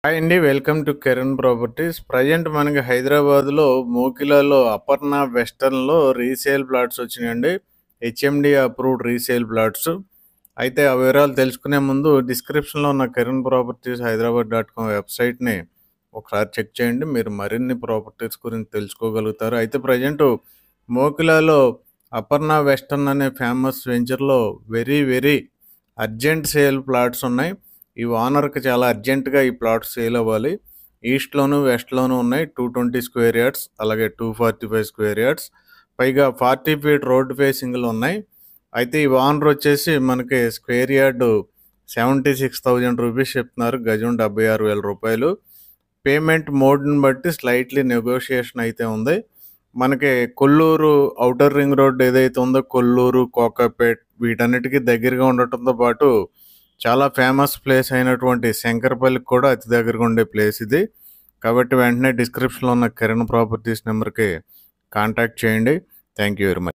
Hi అండి. Welcome to Kiran properties. Present మనకి హైదరాబాద్‌లో మోకిలాలో అపర్ణ వెస్టర్న్‌లో రీసేల్ ప్లాట్స్ వచ్చినాయండి. HMD approved resale plots. అయితే ఆ వివరాలు తెలుసుకునే ముందు డిస్క్రిప్షన్‌లో ఉన్న కిరణ్ ప్రాపర్టీస్ హైదరాబాద్.com వెబ్సైట్‌ని ఒకసారి చెక్ చేయండి. మీరు మరిన్ని ప్రాపర్టీస్ గురించి తెలుసుకోగలుగుతారు. అయితే ప్రజెంట్ మోకిలాలో అపర్ణ వెస్టర్న్ అనే ఫేమస్ వెంచర్‌లో వెరీ అర్జెంట్ సేల్ ప్లాట్స్ ఉన్నాయి. ఈ ఓనర్కి చాలా అర్జెంటుగా ఈ ప్లాట్స్ సేల్ అవ్వాలి. ఈస్ట్‌లోను, వెస్ట్‌లోను ఉన్నాయి. 220 స్క్వేర్ యార్డ్స్, అలాగే 245 స్క్వేర్ యార్డ్స్. పైగా 40 ఫీట్ రోడ్ ఫేసింగ్‌లు ఉన్నాయి. అయితే ఈ ఓనర్ వచ్చేసి మనకి స్క్వేర్ యార్డు 76,000 రూపీస్ చెప్తున్నారు. గజం 76,000 రూపాయలు. పేమెంట్ మోడ్‌ని బట్టి స్లైట్‌లీ నెగోషియేషన్ అయితే ఉంది. మనకి కొల్లూరు ఔటర్ రింగ్ రోడ్ ఏదైతే ఉందో కొల్లూరు, కోకాపేట్ వీటన్నిటికీ దగ్గరగా ఉండటంతో పాటు చాలా ఫేమస్ ప్లేస్ అయినటువంటి శంకరపల్లికి కూడా అతి దగ్గరగా ఉండే ప్లేస్ ఇది. కాబట్టి వెంటనే డిస్క్రిప్షన్‌లో ఉన్న కిరణ్ ప్రాపర్టీస్ నెంబర్‌కి కాంటాక్ట్ చేయండి. Thank you very much.